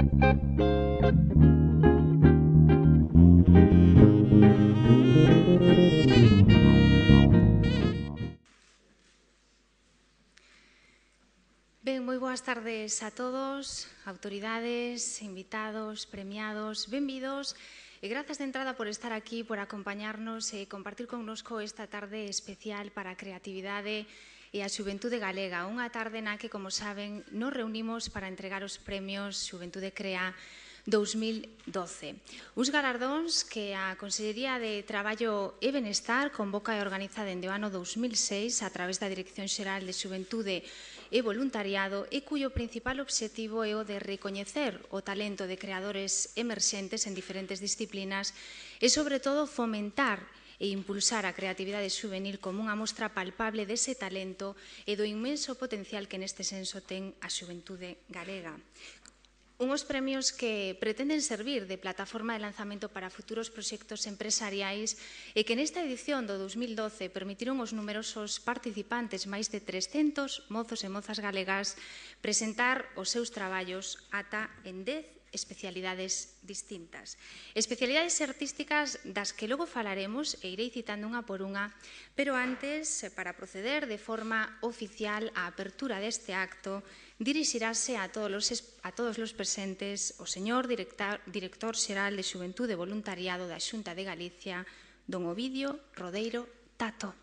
Ben, moi boas tardes a todos, autoridades, invitados, premiados, benvidos e grazas de entrada por estar aquí, por acompañarnos e compartir connosco esta tarde especial para a creatividade e a xuventude galega, unha tarde na que, como saben, nos reunimos para entregar os premios Xuventude Crea 2012. Uns galardóns que a Consellería de Traballo e Benestar convoca e organiza dende o ano 2006 a través da Dirección Xeral de Xuventude e voluntariado e cuyo principal obxectivo é o de recoñecer o talento de creadores emerxentes en diferentes disciplinas e, sobre todo, fomentar e impulsar a creatividade juvenil como unha mostra palpable dese talento e do inmenso potencial que neste senso ten a xuventude galega. Unhos premios que pretenden servir de plataforma de lanzamento para futuros proxectos empresariais e que nesta edición do 2012 permitiron aos numerosos participantes, máis de 300 mozos e mozas galegas, presentar os seus traballos ata en 10 especialidades distintas. Especialidades artísticas das que logo falaremos e irei citando unha por unha, pero antes, para proceder de forma oficial á apertura deste acto, dirixirase a todos os presentes o señor director xeral de Xuventude e Voluntariado da Xunta de Galicia, don Ovidio Rodeiro Tato.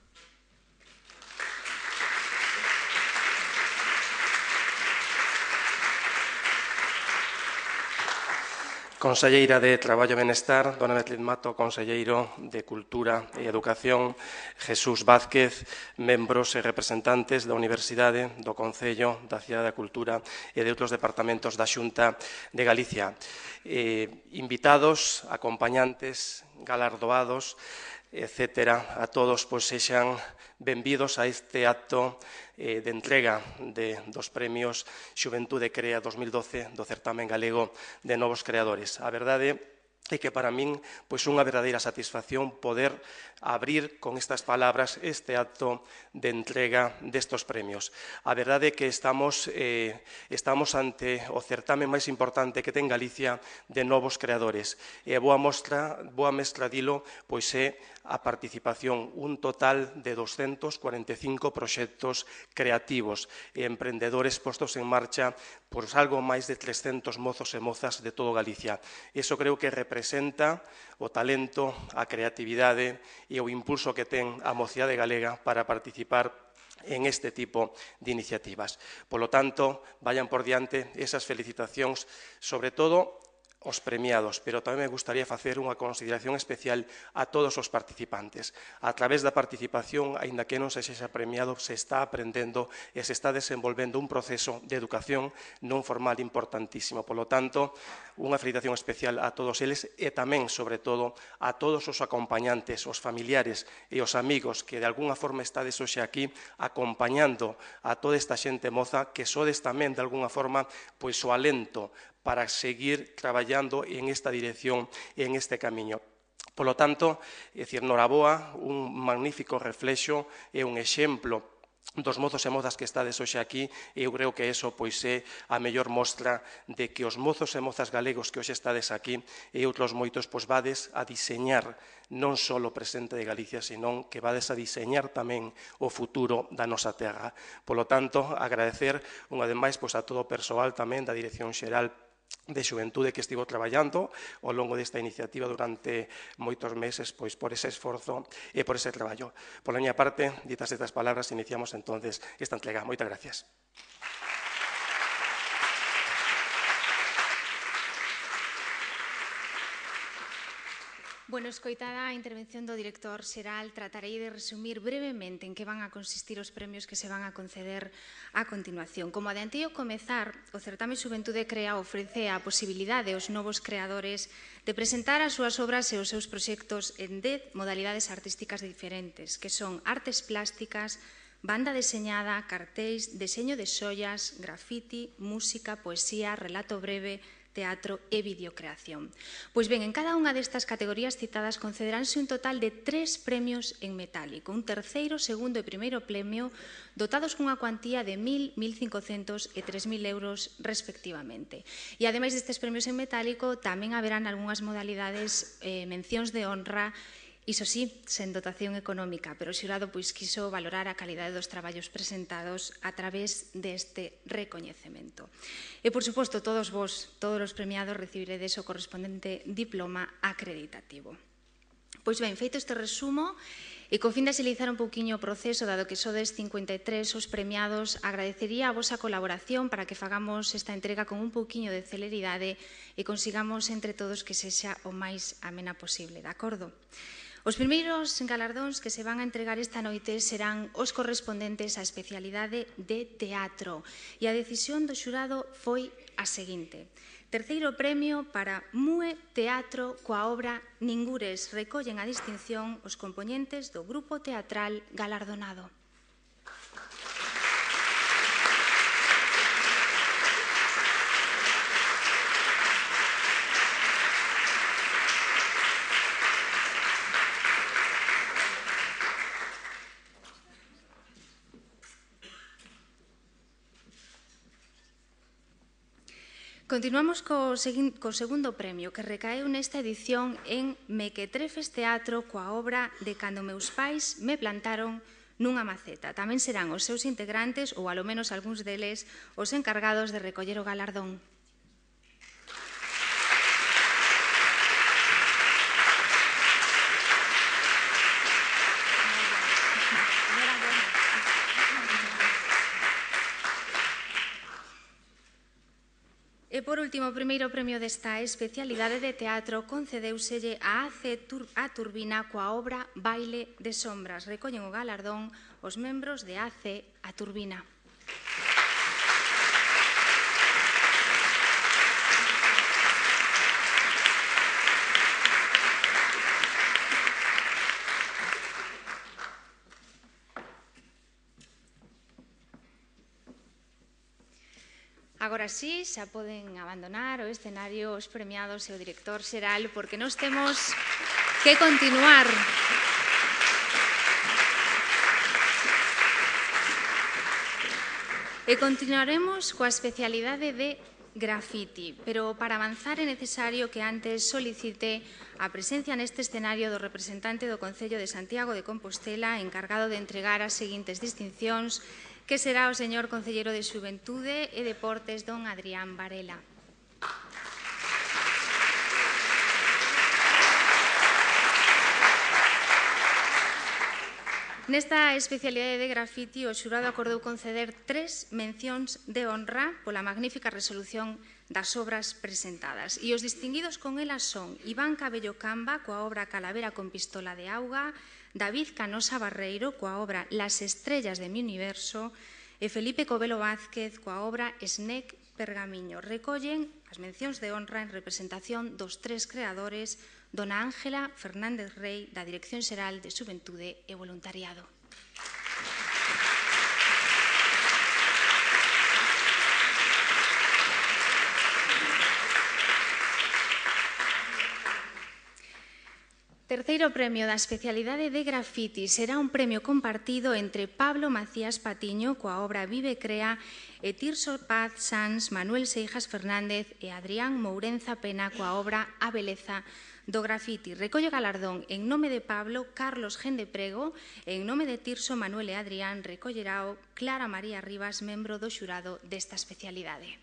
Conselleira de Traballo e Benestar, dona Beatriz Mato, Conselleiro de Cultura e Educación, Jesús Vázquez, membros e representantes da Universidade, do Concello, da Cidade da Cultura e de outros departamentos da Xunta de Galicia. Invitados, acompañantes, galardoados, etcétera, a todos, pois sexan benvidos a este acto de entrega dos premios Xuventude Crea 2012 do certamen galego de novos creadores. A verdade é que para min pois unha verdadeira satisfacción poder abrir con estas palabras este acto de entrega destos premios. A verdade é que estamos ante o certamen máis importante que ten Galicia de novos creadores. E boa mestra dilo, pois é a participación, un total de 245 proxectos creativos e emprendedores postos en marcha por algo máis de 300 mozos e mozas de todo Galicia. Iso creo que representa o talento, a creatividade e o impulso que ten a mocidade galega para participar en este tipo de iniciativas. Polo tanto, vayan por diante esas felicitacións, sobre todo os premiados, pero tamén me gustaría facer unha consideración especial a todos os participantes. A través da participación, aínda que non se sexa premiado, se está aprendendo e se está desenvolvendo un proceso de educación non formal importantísimo. Polo tanto, unha felicitación especial a todos eles e tamén, sobre todo, a todos os acompañantes, os familiares e os amigos que de alguna forma estades hoxe aquí acompañando a toda esta xente moza que sodes tamén de alguna forma pois o alento para seguir traballando en esta dirección e en este camiño. Polo tanto, noraboa, un magnífico reflexo e un exemplo dos mozos e mozas que estades hoxe aquí, e eu creo que eso pois é a mellor mostra de que os mozos e mozas galegos que hoxe estades aquí e outros moitos pois vades a diseñar non só o presente de Galicia, senón que vades a diseñar tamén o futuro da nosa terra. Polo tanto, agradecer unha vez máis pois a todo o persoal tamén da Dirección Xeral de Xuventude que estivo traballando ao longo desta iniciativa durante moitos meses pois por ese esforzo e por ese traballo. Pola miña parte, ditas estas palabras, iniciamos entonces esta entrega. Moitas gracias. Bueno, escoitada a intervención do director xeral, tratarei de resumir brevemente en que van a consistir os premios que se van a conceder a continuación. Como adiantei ao comezar, o certame Xuventude Crea ofrece a posibilidade aos novos creadores de presentar as súas obras e os seus proxectos en 10 modalidades artísticas diferentes, que son artes plásticas, banda deseñada, cartéis, deseño de xollas, grafiti, música, poesía, relato breve, teatro e videocreación. Pois ben, en cada unha destas categorías citadas concederánse un total de 3 premios en metálico, un terceiro, segundo e primeiro premio, dotados cunha cuantía de 1.000, 1.500 e 3.000 euros respectivamente. E ademais destes premios en metálico, tamén haberán algunhas modalidades, mencións de honra, iso sí, sen dotación económica, pero o xurado quiso valorar a calidade dos traballos presentados a través deste recoñecemento. E, por suposto, todos vos, todos os premiados, recibiredes o correspondente diploma acreditativo. Pois ben, feito este resumo, e co fin de axilizar un pouquiño o proceso, dado que sodes 53 os premiados, agradecería a vosa colaboración para que fagamos esta entrega con un pouquiño de celeridade e consigamos entre todos que sexa o máis amena posible, de acordo? Os primeiros galardóns que se van a entregar esta noite serán os correspondentes á especialidade de teatro e a decisión do xurado foi a seguinte. Terceiro premio para Mue Teatro coa obra Ningures. Recollen a distinción os compoñentes do grupo teatral galardonado. Continuamos co segundo premio, que recaeu nesta edición en Mequetrefes Teatro coa obra de Cando meus pais me plantaron nunha maceta. Tamén serán os seus integrantes, ou alo menos algúns deles, os encargados de recoller o galardón. E, por último, o primeiro premio desta especialidade de teatro concedeuselle a Turbina coa obra Baile de Sombras. Recollen o galardón os membros de AC A Turbina. Agora sí, xa poden abandonar o escenario os premiados e o director xeral, porque nós temos que continuar. E continuaremos coa especialidade de grafiti, pero para avanzar é necesario que antes solicite a presencia neste escenario do representante do Concello de Santiago de Compostela encargado de entregar as seguintes distincións, que será o señor Concelleiro de Xuventude e Deportes, don Adrián Varela. Nesta especialidade de grafiti, o xurado acordou conceder 3 mencións de honra pola magnífica resolución das obras presentadas. E os distinguidos con elas son Iván Cabello Camba, coa obra Calavera con pistola de auga, David Canosa Barreiro, coa obra Las estrellas de mi universo, e Felipe Covelo Vázquez, coa obra Snec Pergamiño. Recollen as mencións de honra en representación dos 3 creadores, dona Ángela Fernández Rey, da Dirección Xeral de Xuventude e Voluntariado. Terceiro premio da especialidade de grafiti será un premio compartido entre Pablo Macías Patiño coa obra Vive Crea e Tirso Paz Sans, Manuel Seijas Fernández e Adrián Mourenza Pena coa obra A Beleza do grafiti. Recolle galardón en nome de Pablo, Carlos Gendeprego, e en nome de Tirso, Manuel e Adrián recollerao Clara María Rivas, membro do xurado desta especialidade.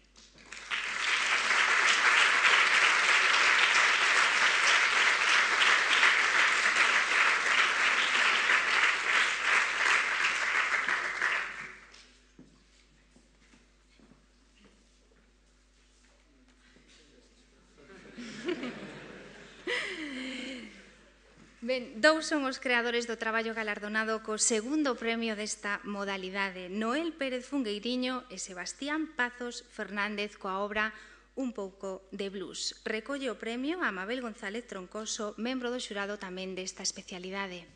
Ben, 2 son os creadores do traballo galardonado co segundo premio desta modalidade, Noel Pérez Fungueiriño e Sebastián Pazos Fernández coa obra Un pouco de blues. Recolle o premio a Mabel González Troncoso, membro do xurado tamén desta especialidade.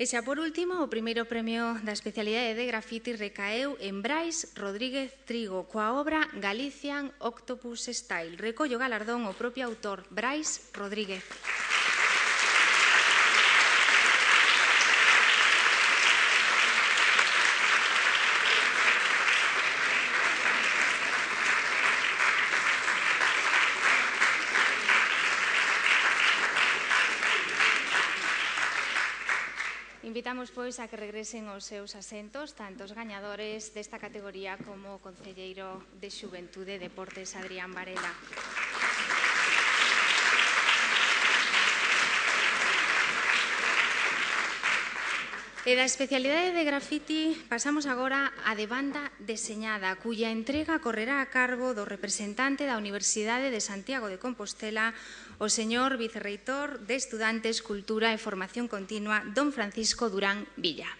E xa por último, o primeiro premio da especialidade de grafiti recaeu en Brais Rodríguez Trigo coa obra Galician Octopus Style. Recollo galardón o propio autor, Brais Rodríguez. Invitamos, pois, a que regresen aos seus asentos tanto os gañadores desta categoría como o concelleiro de Xuventude e Deportes, Adrián Varela. E da especialidade de grafiti pasamos agora a de banda deseñada, cuya entrega correrá a cargo do representante da Universidade de Santiago de Compostela, o señor vicerreitor de Estudantes, Cultura e Formación Continua, don Francisco Durán Villa.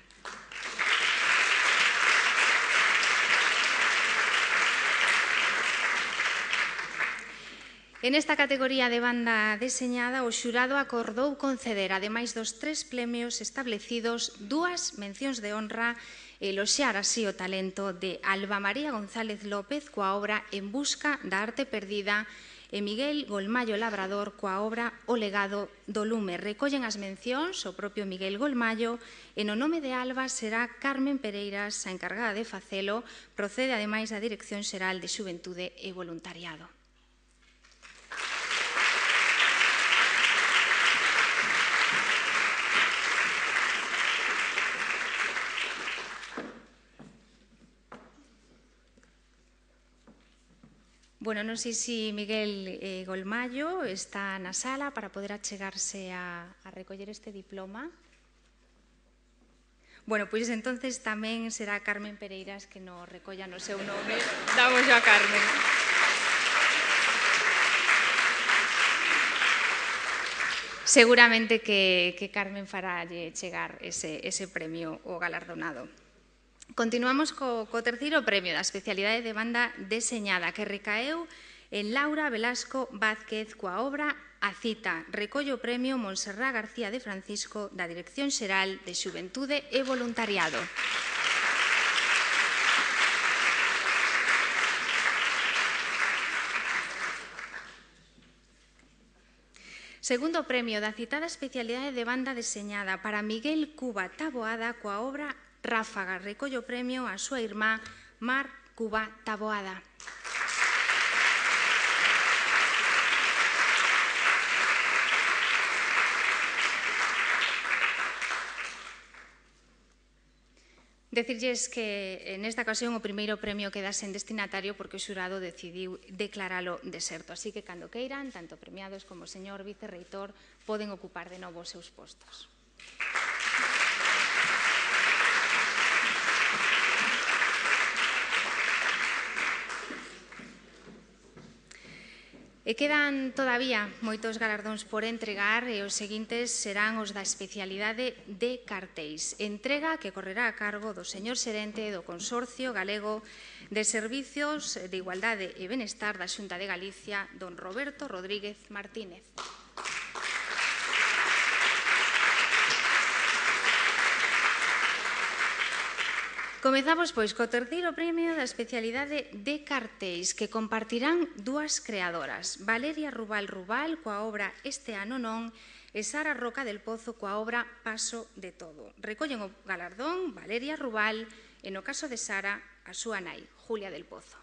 En esta categoría de banda deseñada, o xurado acordou conceder, ademais dos 3 premios establecidos, 2 mencións de honra e eloxar así o talento de Alba María González López coa obra En busca da arte perdida e Miguel Golmallo Labrador coa obra O legado do lume. Recollen as mencións o propio Miguel Golmallo e no nome de Alba será Carmen Pereiras a encargada de facelo. Procede ademais da Dirección Xeral de Xuventude e Voluntariado. Bueno, non sei se Miguel Golmallo está na sala para poder achegarse a recoller este diploma. Bueno, pois entonces tamén será Carmen Pereiras que nos recolla no seu nome. Damos a Carmen. Seguramente que Carmen faralle chegar ese premio o galardonado. Continuamos co terceiro premio da especialidade de banda deseñada que recaeu en Laura Velasco Vázquez coa obra A cita. Recollo o premio Montserrat García de Francisco da Dirección Xeral de Xuventude e Voluntariado. Segundo premio da citada especialidade de banda deseñada para Miguel Cuba Taboada coa obra Ráfaga. Recollo o premio a súa irmá Mar Cuba Taboada. Decirlles que nesta ocasión o primeiro premio queda sen destinatario porque o xurado decidiu declaralo deserto. Así que, cando queiran, tanto premiados como o señor vicerreitor poden ocupar de novo os seus postos. E quedan todavía moitos galardóns por entregar e os seguintes serán os da especialidade de cartéis. Entrega que correrá a cargo do señor xerente do Consorcio Galego de Servicios de Igualdade e Benestar da Xunta de Galicia, don Roberto Rodríguez Martínez. Comezamos, pois, co terceiro premio da especialidade de cartéis que compartirán 2 creadoras, Valeria Rubal Rubal coa obra Este ano non e Sara Roca del Pozo coa obra Paso de todo. Recollen o galardón Valeria Rubal e, no caso de Sara, a súa nai, Julia del Pozo.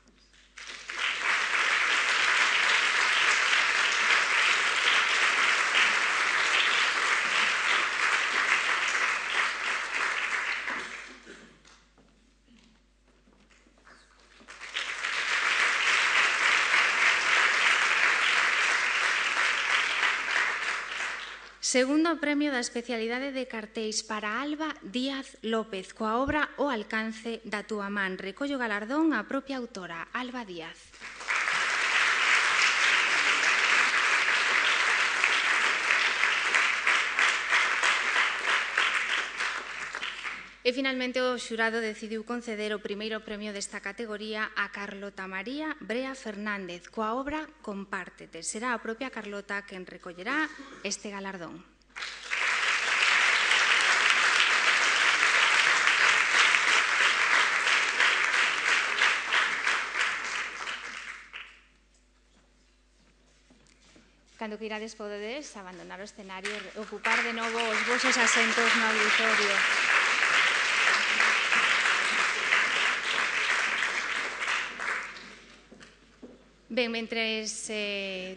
Segundo premio da especialidade de cartéis para Alba Díaz López, coa obra O alcance da túa man. Recollo galardón a propia autora, Alba Díaz. E finalmente o xurado decidiu conceder o primeiro premio desta categoría a Carlota María Brea Fernández coa obra Compártete. Será a propia Carlota quen recollerá este galardón. cando que irades podedes abandonar o escenario e ocupar de novo os vosos asentos no auditorio. Ben, mentres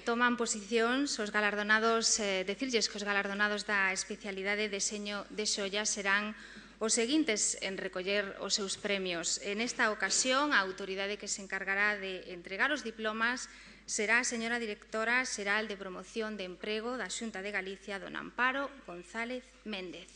toman posicións os galardonados, decirlles que os galardonados da especialidade de deseño de xollas serán os seguintes en recoller os seus premios. En esta ocasión, a autoridade que se encargará de entregar os diplomas será a señora directora xeral de Promoción de Emprego da Xunta de Galicia, don Amparo González Méndez.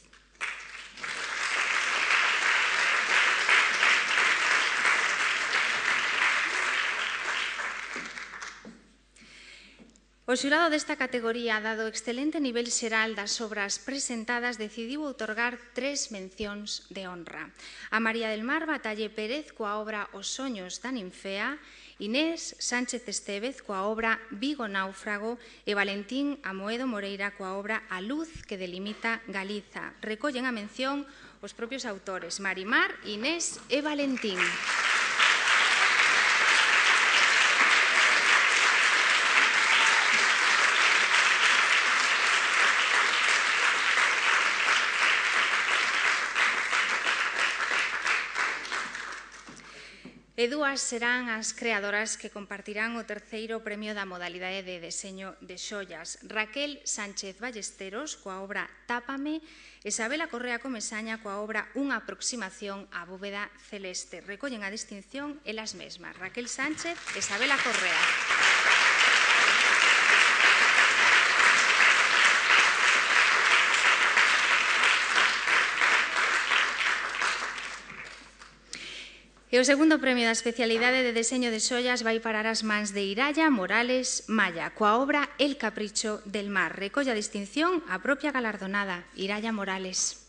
O xurado desta categoría, dado o excelente nivel xeral das obras presentadas, decidiu outorgar 3 mencións de honra. A María del Mar Batalle Pérez coa obra Os soños da ninfea, Inés Sánchez Estévez coa obra Vigo náufrago e Valentín Amoedo Moreira coa obra A luz que delimita Galiza. Recollen a mención os propios autores, Marimar, Inés e Valentín. E dúas serán as creadoras que compartirán o terceiro premio da modalidade de deseño de xollas. Raquel Sánchez Ballesteros coa obra Tápame, Isabela Correa Comesaña coa obra Unha aproximación á bóveda celeste. Recollen a distinción elas mesmas, Raquel Sánchez e Isabela Correa. E o segundo premio da especialidade de deseño de xollas vai parar as mans de Iraya Morales Malla, coa obra El capricho del mar. Recolle a distinción a propia galardonada, Iraya Morales.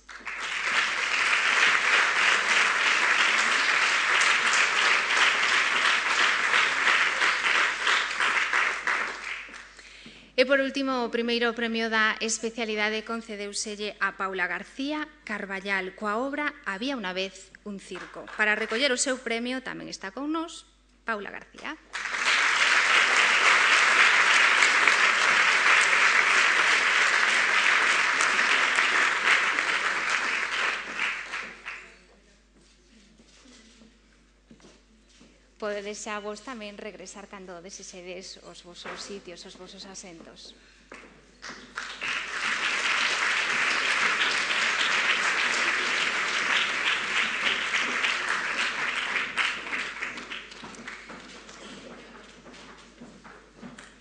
E por último, o primeiro premio da especialidade concedeuselle a Paula García Carballal coa obra Había unha vez un circo. Para recoller o seu premio tamén está con nós Paula García. Podedes xa vos tamén regresar cando desexedes os vosos sitios, os vosos asentos.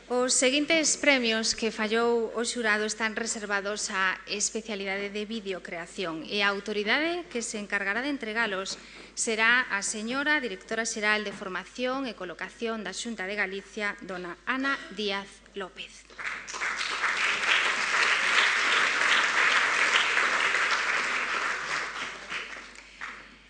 Os seguintes premios que fallou o xurado están reservados á especialidade de videocreación e a autoridade que se encargará de entregalos será a señora directora xeral de Formación e Colocación da Xunta de Galicia, dona Ana Díaz López.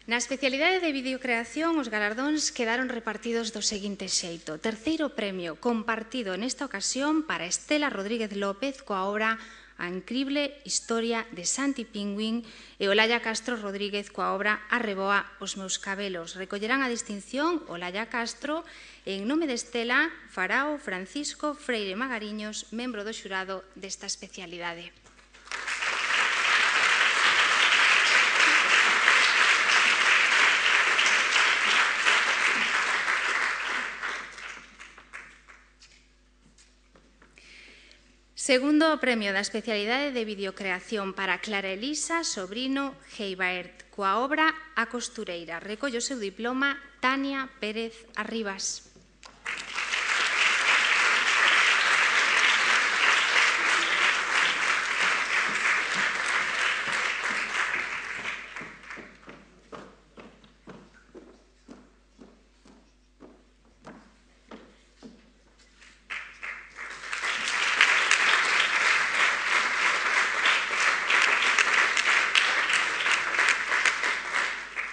Na especialidade de videocreación, os galardóns quedaron repartidos do seguinte xeito. Terceiro premio compartido nesta ocasión para Estela Rodríguez López coa obra A incrible historia de Santi Pingüín e Olaya Castro Rodríguez coa obra Arreboa os meus cabelos. Recollerán a distinción Olaya Castro e en nome de Estela farao Francisco Freire Magariños, membro do xurado desta especialidade. Segundo premio da especialidade de videocreación para Clara Elisa Sobrino Heibaert, coa obra A costureira. Recolle o seu diploma Tania Pérez Arribas.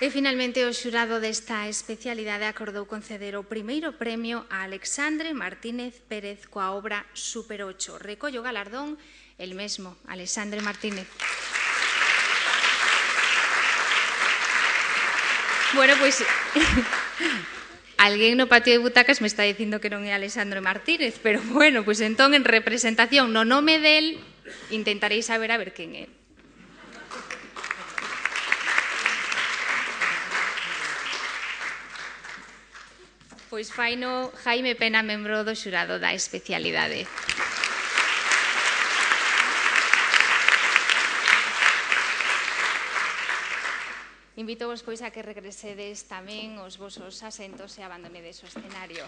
E finalmente o xurado desta especialidade acordou conceder o primeiro premio a Alexandre Martínez Pérez coa obra Super 8. Recolle o galardón el mesmo, Alexandre Martínez. Bueno, pois Alguén no patio de butacas me está dicindo que non é Alexandre Martínez, pero bueno, pois entón en representación no nome del intentarei saber a ver quen é. Pois faino Jaime Pena, membro do xurado da especialidade. Invítovos pois a que regresedes tamén os vosos asentos e abandonedes o escenario.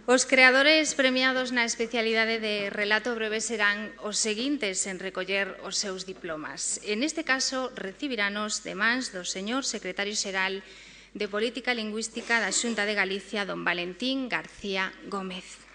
Os creadores premiados na especialidade de relato breve serán os seguintes en recoller os seus diplomas. En este caso, recibiranos de mans do señor secretario xeral de Política Lingüística da Xunta de Galicia, don Valentín García Gómez.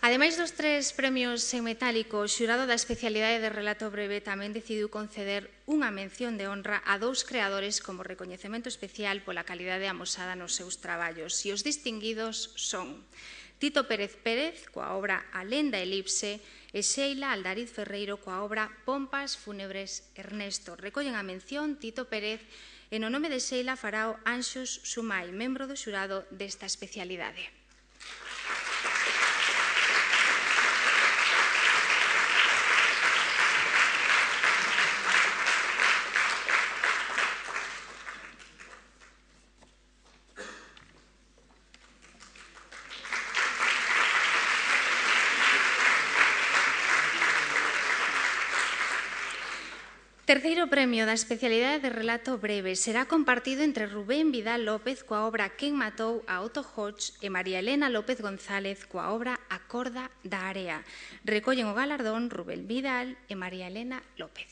Ademais dos 3 premios en metálico, o xurado da especialidade de relato breve tamén decidiu conceder unha mención de honra a 2 creadores como recoñecemento especial pola calidade amosada nos seus traballos. E os distinguidos son Tito Pérez Pérez, coa obra A lenda elipse, e Sheila Aldariz Ferreiro, coa obra Pompas fúnebres Ernesto. Recollen a mención Tito Pérez e no nome de Sheila farao Anxos Sumai, membro do xurado desta especialidade. Terceiro premio da especialidade de relato breve será compartido entre Rubén Vidal López coa obra Quen matou a Otto Hodge e María Elena López González coa obra A corda da area. Recollen o galardón Rubén Vidal e María Elena López.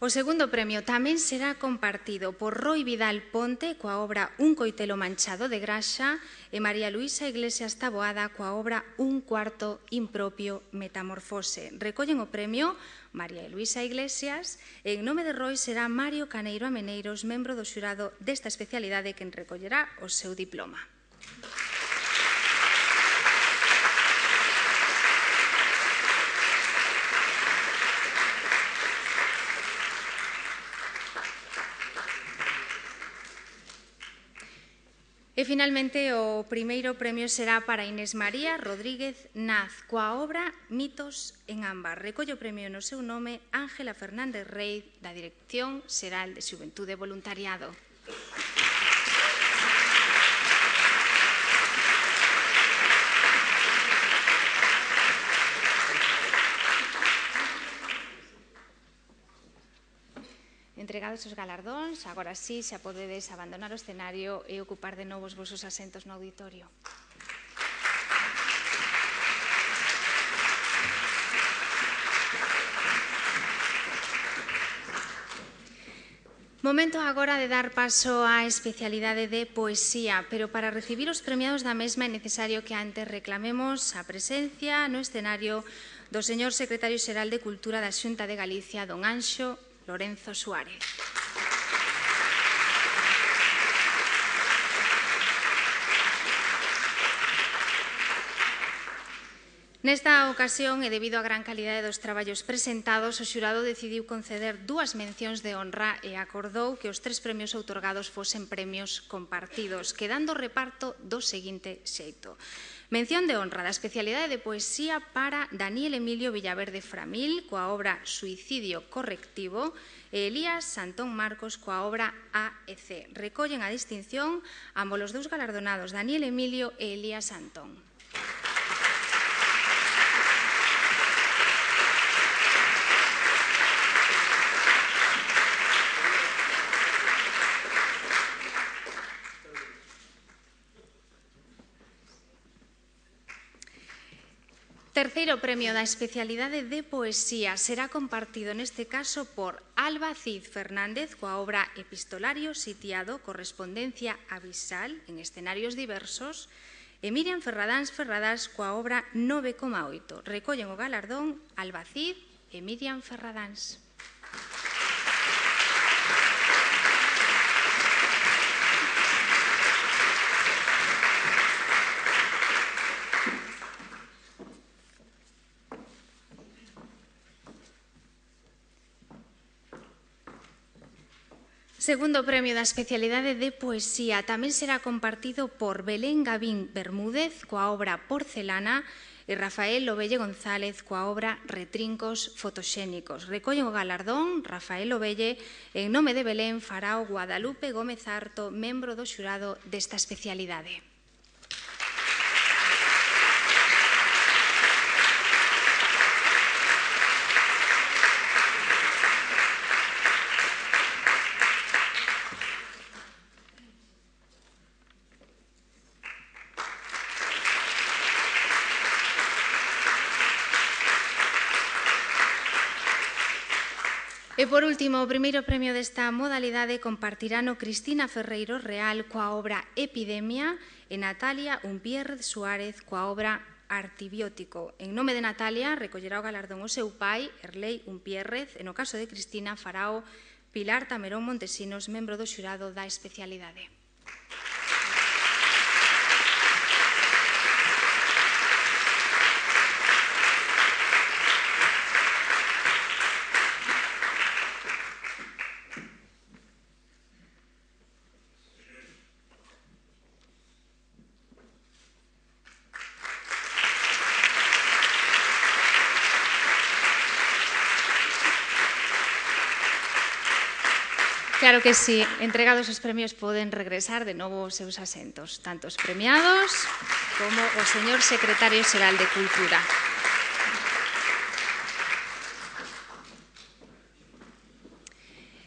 O segundo premio tamén será compartido por Roi Vidal Ponte coa obra Un coitelo manchado de graxa e María Luisa Iglesias Taboada coa obra Un cuarto impropio metamorfose. Recollen o premio María Luisa Iglesias e en nome de Roi será Mario Caneiro Ameneiros, membro do xurado desta especialidade, quen recollerá o seu diploma. E, finalmente, o primeiro premio será para Inés María Rodríguez Naz, coa obra Mitos en ámbar. Recolle o premio no seu nome Ángela Fernández Rey, da Dirección Xeral de Xuventude e Voluntariado. Entregados os galardóns, agora sí, xa podedes abandonar o escenario e ocupar de novo os vosos asentos no auditorio. Momento agora de dar paso á especialidade de poesía, pero para recibir os premiados da mesma é necesario que antes reclamemos a presencia no escenario do señor secretario xeral de Cultura da Xunta de Galicia, don Anxo Lorenzo Suárez. Nesta ocasión, e debido á gran calidade dos traballos presentados, o xurado decidiu conceder 2 mencións de honra e acordou que os 3 premios outorgados fosen premios compartidos, quedando o reparto do seguinte xeito. Mención de honra da especialidade de poesía para Daniel Emilio Villaverde Framil, coa obra Suicidio correctivo, e Elías Santón Marcos, coa obra A e C. Recollen a distinción ambos os 2 galardonados, Daniel Emilio e Elías Santón. Terceiro premio da especialidade de poesía será compartido neste caso por Alba Cid Fernández coa obra Epistolario sitiado, correspondencia abisal en escenarios diversos, e Miriam Ferradáns Ferradas coa obra 9,8. Recollen o galardón Alba Cid e Miriam Ferradáns. Segundo premio da especialidade de poesía tamén será compartido por Belén Gavín Bermúdez coa obra Porcelana e Rafael Lobelle González coa obra Retrincos fotoxénicos. Recollen o galardón Rafael Lobelle en nome de Belén farao Guadalupe Gómez Arto, membro do xurado desta especialidade. E por último, o primeiro premio desta modalidade compartirano Cristina Ferreiro Real coa obra Epidemia e Natalia Umpierrez Suárez coa obra Artibiótico. En nome de Natalia recollerá o galardón o seu pai, Erlei Umpierrez, e no caso de Cristina farao Pilar Tamerón Montesinos, membro do xurado da especialidade. Claro que sí, entregados os premios poden regresar de novo aos seus asentos, tanto os premiados como o señor secretario xeral de Cultura.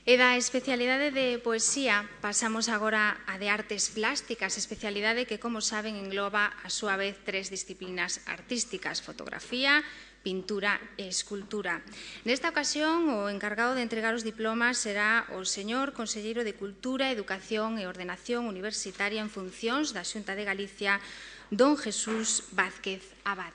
E da especialidade de poesía pasamos agora a de artes plásticas, especialidade que, como saben, engloba a súa vez tres disciplinas artísticas: fotografía, pintura e escultura. Nesta ocasión, o encargado de entregar os diplomas será o señor Conselleiro de Cultura, Educación e Ordenación Universitaria en funcións da Xunta de Galicia, don Jesús Vázquez Abad.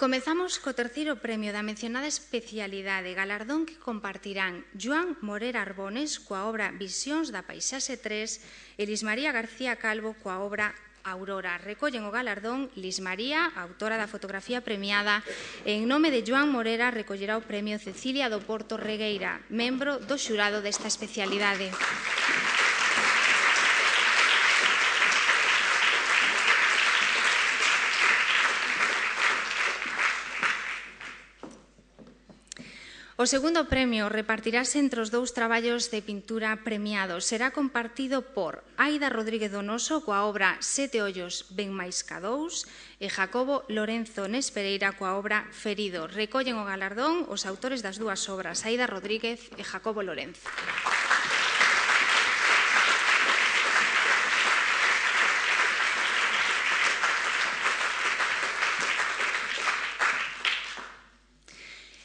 Comezamos co terceiro premio da mencionada especialidade, galardón que compartirán Joan Morera Arbones coa obra Visións da Paisaxe 3 e Lis María García Calvo coa obra Aurora. Recollen o galardón Lis María, autora da fotografía premiada, e en nome de Joan Morera recollerá o premio Cecilia do Porto Regueira, membro do xurado desta especialidade. O segundo premio repartirase entre os dous traballos de pintura premiados. Será compartido por Aida Rodríguez Donoso coa obra Sete ollos ben máis ca dous e Jacobo Lorenzo Nespereira coa obra Ferido. Recollen o galardón os autores das dúas obras, Aida Rodríguez e Jacobo Lorenzo.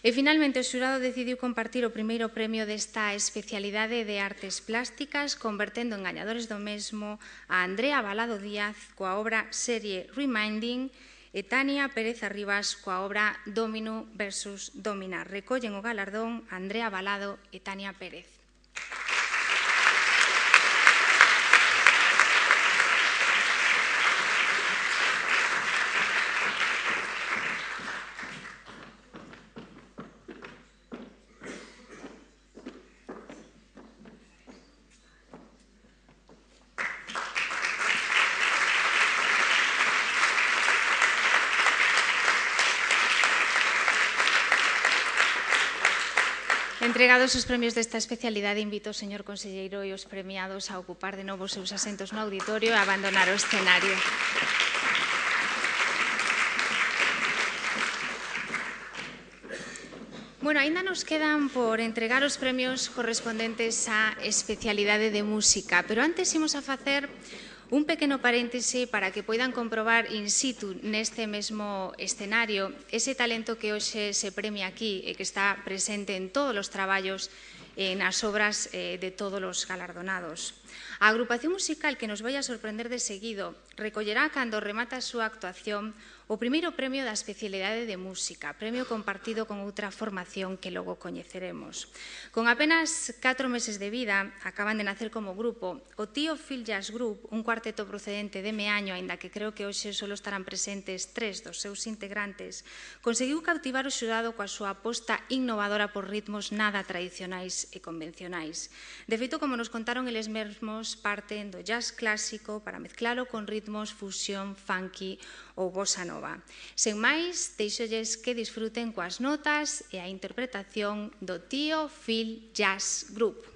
E finalmente o xurado decidiu compartir o primeiro premio desta especialidade de artes plásticas, convertendo en gañadores do mesmo a Andrea Balado Díaz coa obra Serie Reminding e Tania Pérez Arribas coa obra Domino versus Domina. Recollen o galardón Andrea Balado e Tania Pérez. Entregados os premios desta especialidade, invito ao señor conselleiro e os premiados a ocupar de novo os seus asentos no auditorio e a abandonar o escenario. Bueno, aínda nos quedan por entregar os premios correspondentes á especialidade de música, pero antes imos a facer un pequeno paréntese para que poidan comprobar in situ neste mesmo escenario ese talento que hoxe se premia aquí e que está presente en todos os traballos nas obras de todos os galardonados. A agrupación musical que nos vai a sorprender de seguido recollerá cando remata a súa actuación o primeiro premio da especialidade de música, premio compartido con outra formación que logo coñeceremos. Con apenas 4 meses de vida, acaban de nacer como grupo, o Tío Phil Jazz Group, un cuarteto procedente de Meaño, aínda que creo que hoxe só estarán presentes 3 dos seus integrantes, conseguiu cautivar o xurado coa súa aposta innovadora por ritmos nada tradicionais e convencionais. De feito, como nos contaron eles mesmos, parten do jazz clásico para mezclalo con ritmos fusión, funky ou bossa nova. Sen máis, deixolles que disfruten coas notas e a interpretación do Tío Phil Jazz Group.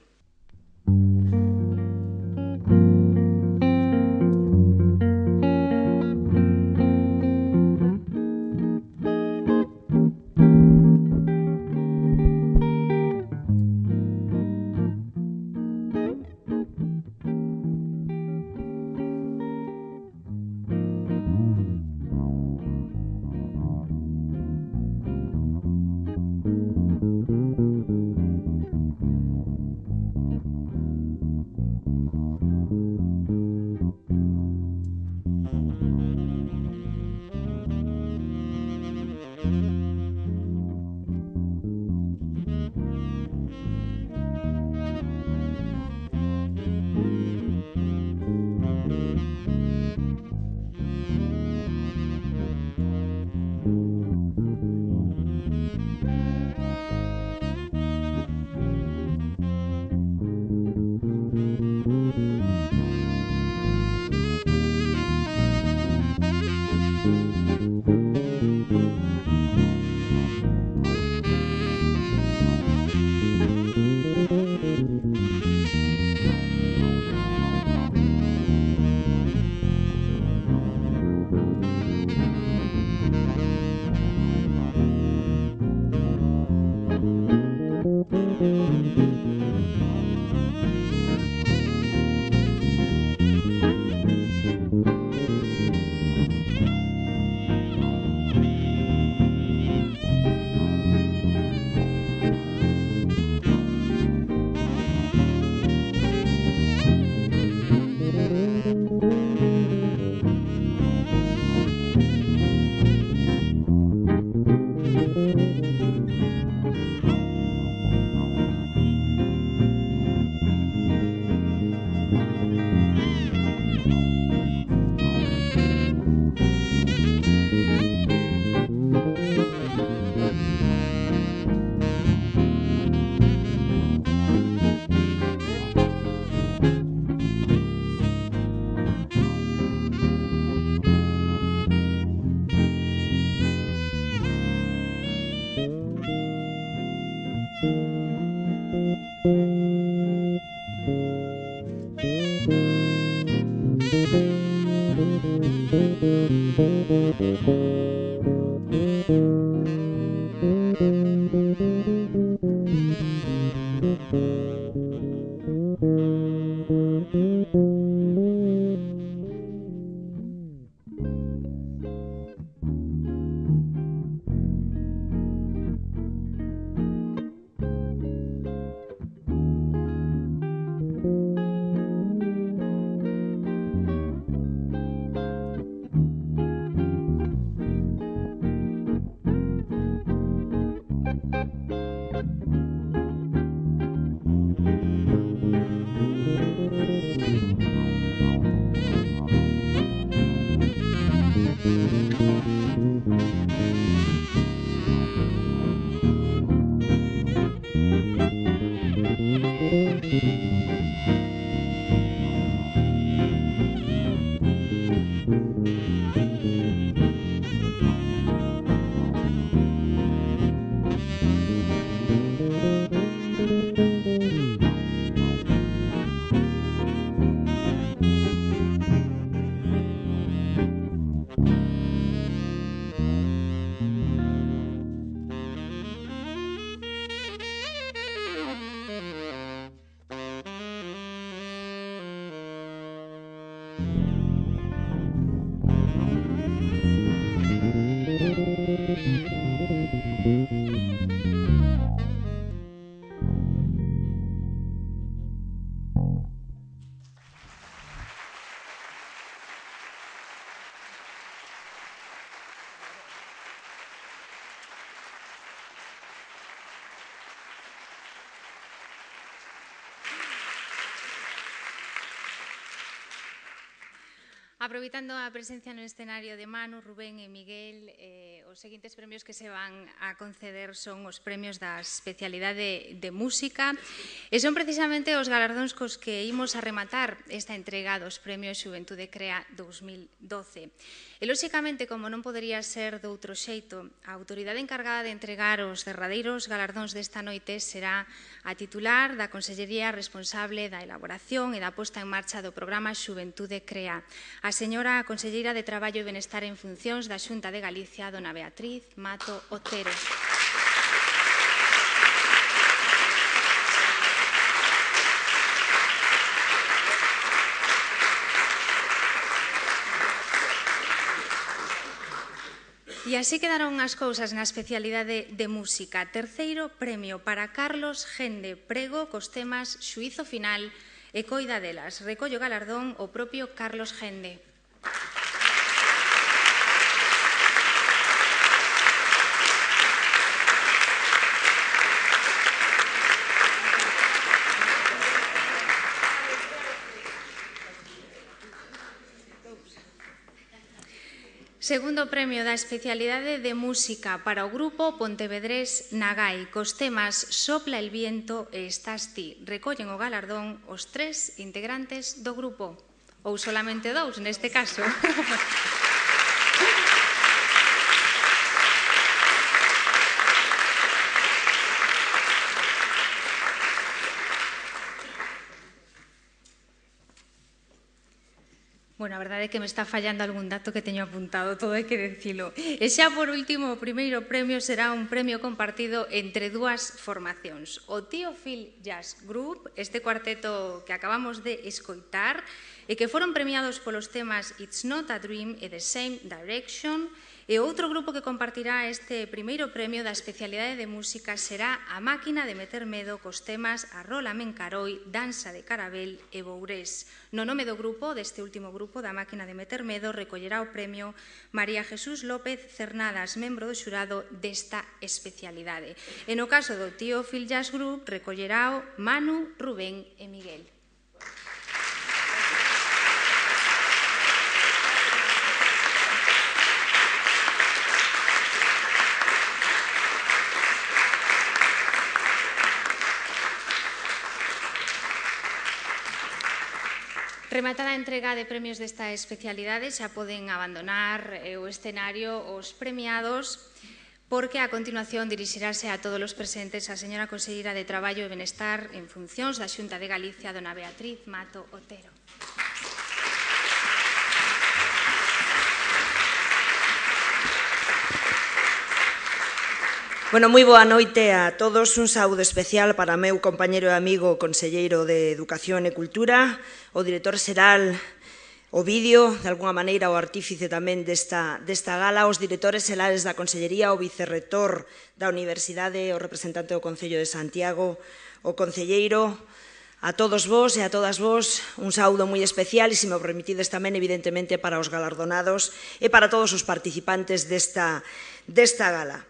Aproveitando a presencia no escenario de Manu, Rubén e Miguel, os seguintes premios que se van a conceder son os premios da especialidade de música e son precisamente os galardóns cos que imos a rematar esta entrega dos premios Xuventude Crea 2012. E, lóxicamente, como non podería ser doutro xeito, a autoridade encargada de entregar os derradeiros galardóns desta noite será a titular da Consellería responsable da elaboración e da posta en marcha do programa Xuventude Crea, a señora Conselleira de Traballo e Benestar en Funcións da Xunta de Galicia, dona Beatriz Mato Otero. E así quedaron as cousas na especialidade de música. Terceiro premio para Carlos Gende, prego cos temas Xuízo Final e Coida delas. Recollo galardón o propio Carlos Gende. Segundo premio da especialidade de música para o grupo Pontevedrés Nagai, cos temas Sopla el viento e Estás ti. Recollen o galardón os 3 integrantes do grupo, ou solamente 2 neste caso. Bueno, a verdade é que me está fallando algún dato que teño apuntado, todo hai que decilo. E xa por último, o primeiro premio será un premio compartido entre dúas formacións. O Tío Phil Jazz Group, este cuarteto que acabamos de escoitar, e que foron premiados polos temas It's Not a Dream e The Same Direction, e outro grupo que compartirá este primeiro premio da especialidade de música será a Máquina de Meter Medo cos temas Arrola Mencaroi, Danza de Carabel e Bourés. No nome do grupo, deste último grupo da Máquina de Meter Medo, recollerá o premio María Jesús López Cernadas, membro do xurado desta especialidade. E no caso do Tío Phil Jazz Group, recollerá o Manu, Rubén e Miguel. Rematada a entrega de premios desta especialidade, xa poden abandonar o escenario os premiados, porque a continuación dirixirase a todos os presentes a señora Conselleira de Traballo e Benestar en Funcións da Xunta de Galicia, dona Beatriz Mato Otero. Bueno, moi boa noite a todos. Un saúdo especial para o meu compañero e amigo conselleiro de Educación e Cultura, o director xeral Ovidio, de alguna maneira o artífice tamén desta gala, os directores xerales da Consellería, o vicerrector da Universidade, o representante do Concello de Santiago, o concelleiro, a todos vos e a todas vos, un saúdo moi especial e, se me o permitides tamén, evidentemente, para os galardonados e para todos os participantes desta gala.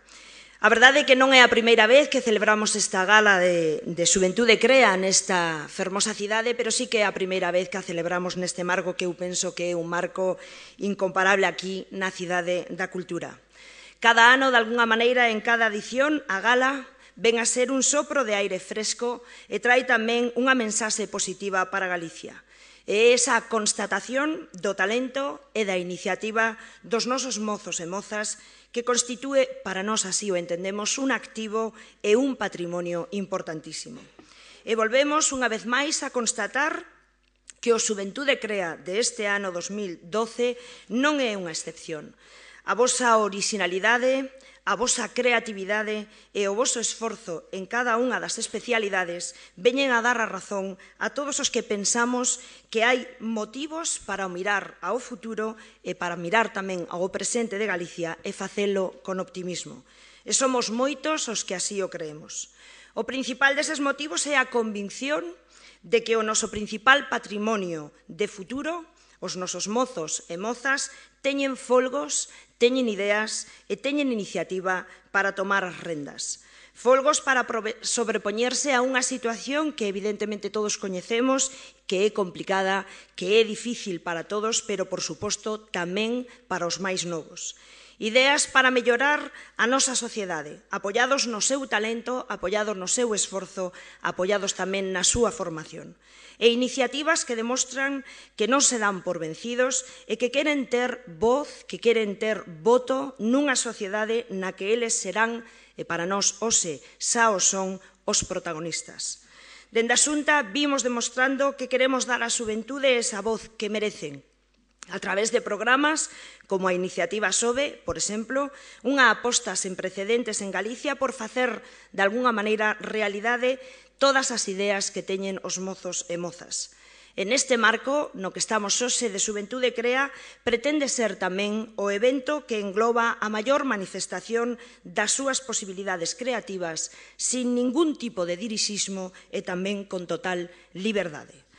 A verdade é que non é a primeira vez que celebramos esta gala de Xuventude Crea nesta fermosa cidade, pero sí que é a primeira vez que a celebramos neste marco que eu penso que é un marco incomparable aquí na Cidade da Cultura. Cada ano, de alguna maneira, en cada edición, a gala ven a ser un sopro de aire fresco e trae tamén unha mensaxe positiva para Galicia. É esa constatación do talento e da iniciativa dos nosos mozos e mozas que constitúe, para nós así o entendemos, un activo e un patrimonio importantísimo. E volvemos unha vez máis a constatar que o Xuventude Crea deste ano 2012 non é unha excepción. A vosa orixinalidade, a vosa creatividade e o voso esforzo en cada unha das especialidades veñen a dar a razón a todos os que pensamos que hai motivos para mirar ao futuro e para mirar tamén ao presente de Galicia e facelo con optimismo. E somos moitos os que así o creemos. O principal deses motivos é a convicción de que o noso principal patrimonio de futuro, os nosos mozos e mozas, teñen folgos, teñen ideas e teñen iniciativa para tomar as rendas. Folgos para sobrepoñerse a unha situación que evidentemente todos coñecemos, que é complicada, que é difícil para todos, pero, por suposto, tamén para os máis novos. Ideas para mellorar a nosa sociedade, apoiados no seu talento, apoiados no seu esforzo, apoiados tamén na súa formación. E iniciativas que demostran que non se dan por vencidos e que queren ter voz, que queren ter voto nunha sociedade na que eles serán, e para nós hoxe xa o son, os protagonistas. Dende a Xunta vimos demostrando que queremos dar á xuventude esa voz que merecen, a través de programas como a iniciativa SOBE, por exemplo, unha aposta sen precedentes en Galicia por facer, de algunha maneira, realidade todas as ideas que teñen os mozos e mozas. En este marco, no que estamos hoxe de Xuventude Crea, pretende ser tamén o evento que engloba a maior manifestación das súas posibilidades creativas sin ningún tipo de dirixismo e tamén con total liberdade.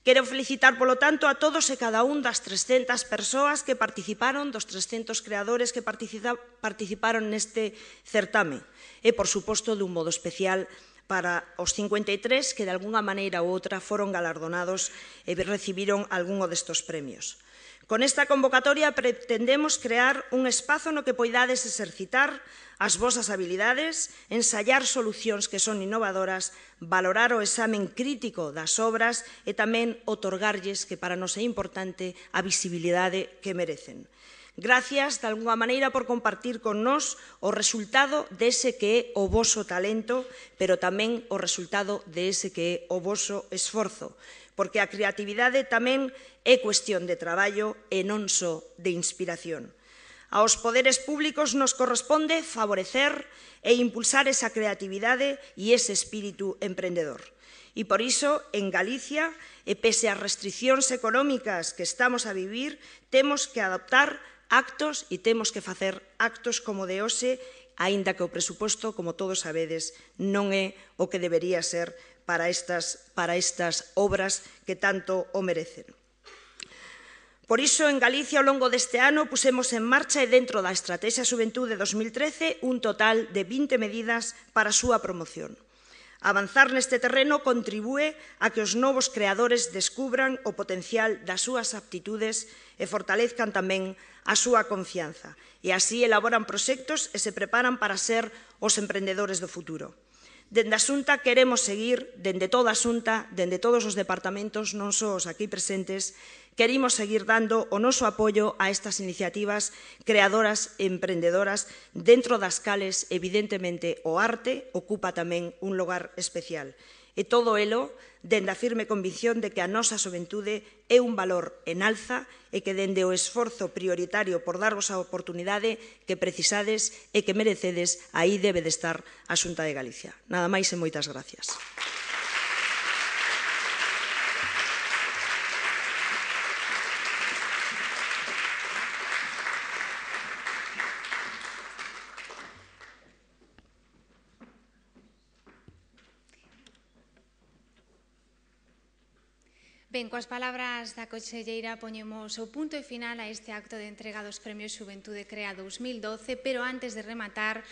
Quero felicitar, polo tanto, a todos e cada un das 300 persoas que participaron, dos 300 creadores que participaron neste certame e, por suposto, dun modo especial para os 53 que, de algunha maneira ou outra, foron galardonados e recibiron algúno destos premios. Con esta convocatoria pretendemos crear un espazo no que poidades exercitar as vosas habilidades, ensayar solucións que son innovadoras, valorar o examen crítico das obras e tamén otorgarlles, que para nós é importante, a visibilidade que merecen. Gracias, de algunha maneira, por compartir con nós o resultado dese que é o voso talento, pero tamén o resultado dese que é o voso esforzo, porque a creatividade tamén é cuestión de traballo e non só de inspiración. Aos poderes públicos nos corresponde favorecer e impulsar esa creatividade e ese espírito emprendedor. E por iso, en Galicia, e pese ás restriccións económicas que estamos a vivir, temos que adoptar actos e temos que facer actos como de hoxe, aínda que o presuposto, como todos sabedes, non é o que debería ser para estas obras que tanto o merecen. Por iso, en Galicia, ao longo deste ano, pusemos en marcha e dentro da Estrategia Xuventude 2013 un total de 20 medidas para a súa promoción. Avanzar neste terreno contribúe a que os novos creadores descubran o potencial das súas aptitudes e fortalezcan tamén a súa confianza, e así elaboran proxectos e se preparan para ser os emprendedores do futuro. Dende a Xunta queremos seguir, dende toda a Xunta, dende todos os departamentos, non só os aquí presentes, queremos seguir dando o noso apoio a estas iniciativas creadoras e emprendedoras, dentro das cales, evidentemente, o arte ocupa tamén un lugar especial. E todo elo dende a firme convicción de que a nosa xuventude é un valor en alza e que dende o esforzo prioritario por darvos a oportunidade que precisades e que merecedes, aí debe de estar a Xunta de Galicia. Nada máis e moitas gracias. Ben, coas palabras da conselleira poñemos o punto e final a este acto de entrega dos Premios Xuventude Crea 2012, pero antes de rematar,